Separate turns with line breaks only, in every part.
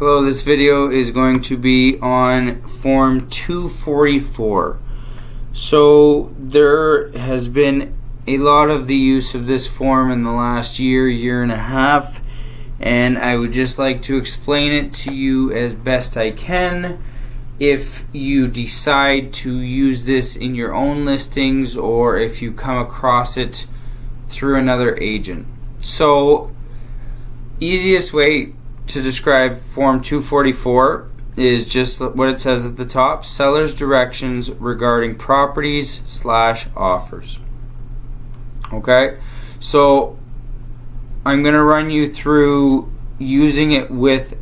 Hello, this video is going to be on Form 244. So there has been a lot of the use of this form in the last year and a half, and I would just like to explain it to you as best I can. If you decide to use this in your own listings or if you come across it through another agent. So, easiest way to describe Form 244 is just what it says at the top: seller's directions regarding properties/offers. Okay, so I'm going to run you through using it with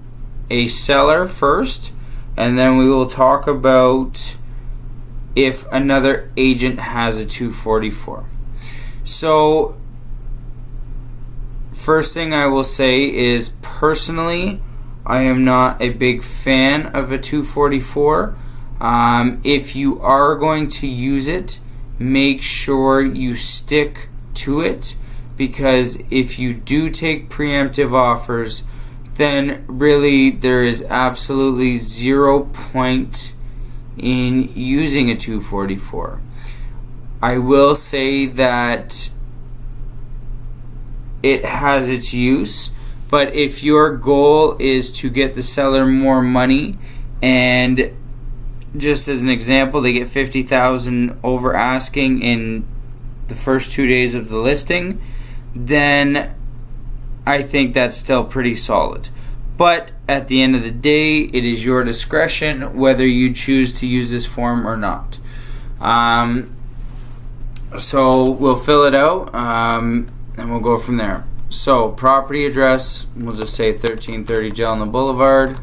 a seller first, and then we will talk about if another agent has a 244. So first thing I will say is, personally, I am not a big fan of a 244. If you are going to use it, make sure you stick to it, because if you do take preemptive offers, then really there is absolutely 0 point in using a 244. I will say that it has its use, but if your goal is to get the seller more money, and just as an example, they get $50,000 over asking in the first 2 days of the listing, then I think that's still pretty solid. But at the end of the day, it is your discretion whether you choose to use this form or not. So we'll fill it out, and we'll go from there. So property address, we'll just say 1330 Jelena Boulevard,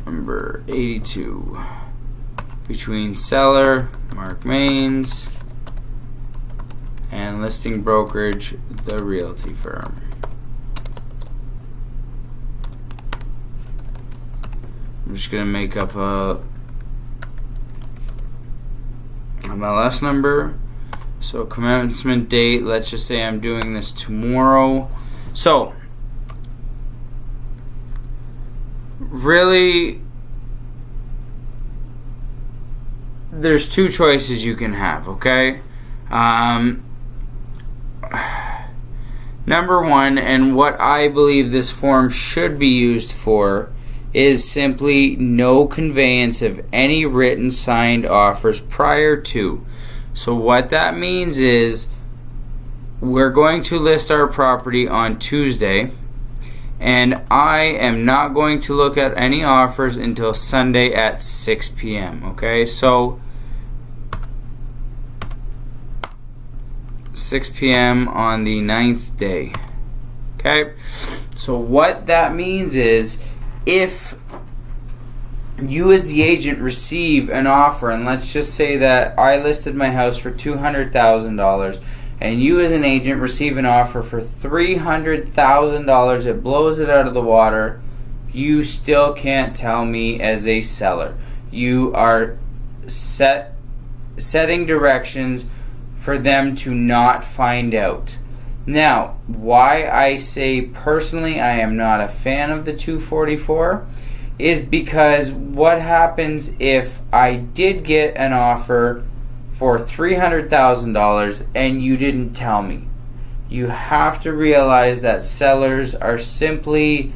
number 82, between seller, Mark Mains, and listing brokerage, The Realty Firm. I'm just going to make up a MLS number. So commencement date, let's just say I'm doing this tomorrow. So really, there's two choices you can have, okay? Number one, and what I believe this form should be used for, is simply no conveyance of any written signed offers prior to. So what that means is, we're going to list our property on Tuesday, and I am not going to look at any offers until Sunday at 6 p.m. Okay, so 6 p.m. on the 9th day. Okay, so what that means is, if you as the agent receive an offer, and let's just say that I listed my house for $200,000, and you as an agent receive an offer for $300,000, it blows it out of the water, you still can't tell me as a seller. You are setting directions for them to not find out. Now, why I say personally I am not a fan of the 244 is because what happens if I did get an offer for $300,000 and you didn't tell me? You have to realize that sellers are simply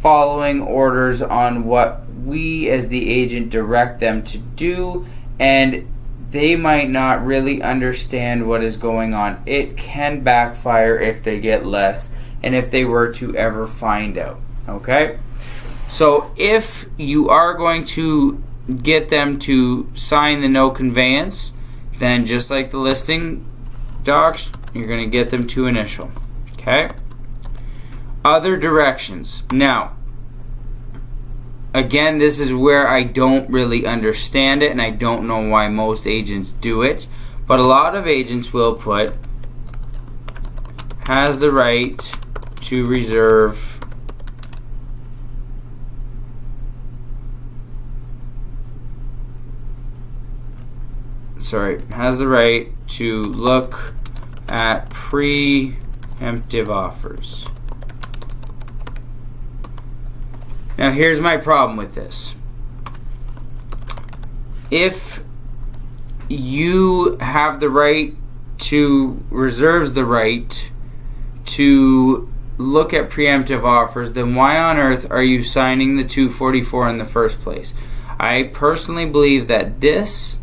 following orders on what we as the agent direct them to do, and they might not really understand what is going on. It can backfire if they get less, and if they were to ever find out. Okay? So if you are going to get them to sign the no conveyance, then just like the listing docs, you're going to get them to initial. Okay? Other directions. Now, again, this is where I don't really understand it, and I don't know why most agents do it, but a lot of agents will put has the right to reserve has the right to look at preemptive offers. Now here's my problem with this. If you have the right to, reserves the right to look at preemptive offers, then why on earth are you signing the 244 in the first place? I personally believe that this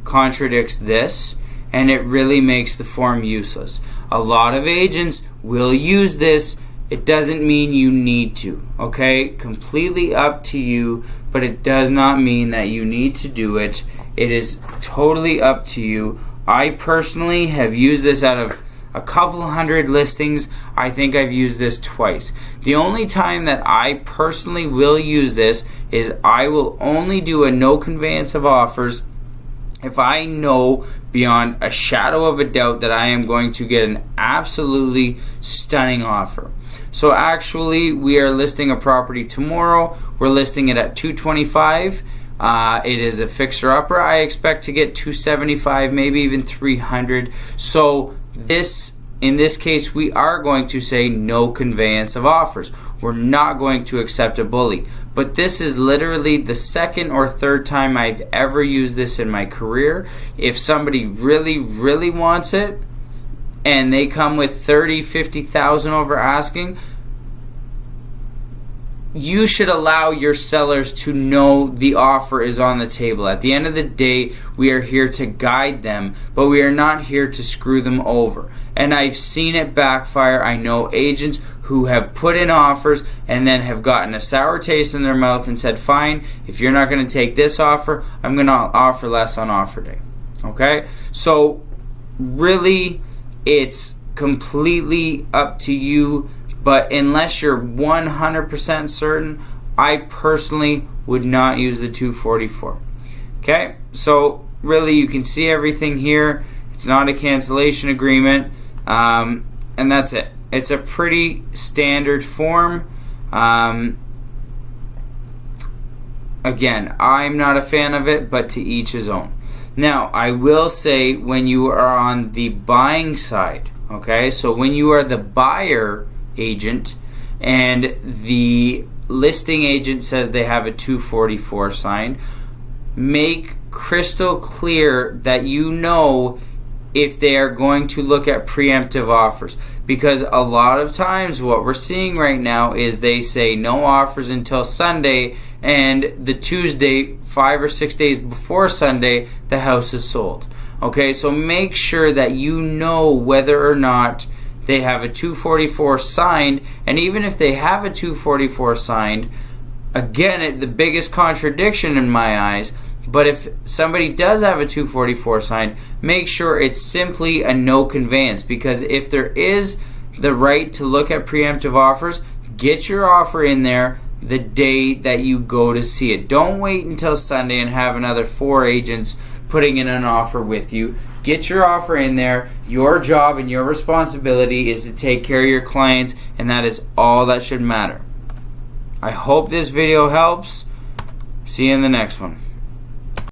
contradicts this, and it really makes the form useless. A lot of agents will use this. It doesn't mean you need to, okay? Completely up to you, but it does not mean that you need to do it. It is totally up to you. I personally have used this out of a couple hundred listings. I think I've used this twice. The only time that I personally will use this is I will only do a no conveyance of offers if I know beyond a shadow of a doubt that I am going to get an absolutely stunning offer. So actually, we are listing a property tomorrow. We're listing it at $225. It is a fixer-upper. I expect to get $275, maybe even $300. So in this case, we are going to say no conveyance of offers. We're not going to accept a bully. But this is literally the second or third time I've ever used this in my career. If somebody really, really wants it, and they come with 30, 50,000 over asking, you should allow your sellers to know the offer is on the table. At the end of the day, we are here to guide them, but we are not here to screw them over. And I've seen it backfire. I know agents who have put in offers and then have gotten a sour taste in their mouth and said, fine, if you're not going to take this offer, I'm going to offer less on offer day. Okay? So really, it's completely up to you. But unless you're 100% certain, I personally would not use the 244. Okay? So really, you can see everything here. It's not a cancellation agreement. And that's it. It's a pretty standard form. Again, I'm not a fan of it, but to each his own. Now, I will say when you are on the buying side, okay, so when you are the buyer agent and the listing agent says they have a 244 signed, make crystal clear that you know if they are going to look at preemptive offers, because a lot of times what we're seeing right now is they say no offers until Sunday, and the Tuesday, 5 or 6 days before Sunday, the house is sold. Okay, so make sure that you know whether or not they have a 244 signed, and even if they have a 244 signed, again, the biggest contradiction in my eyes, but if somebody does have a 244 signed, make sure it's simply a no conveyance, because if there is the right to look at preemptive offers, get your offer in there the day that you go to see it. Don't wait until Sunday and have another 4 agents putting in an offer with you. Get your offer in there. Your job and your responsibility is to take care of your clients, and that is all that should matter. I hope this video helps. See you in the next one.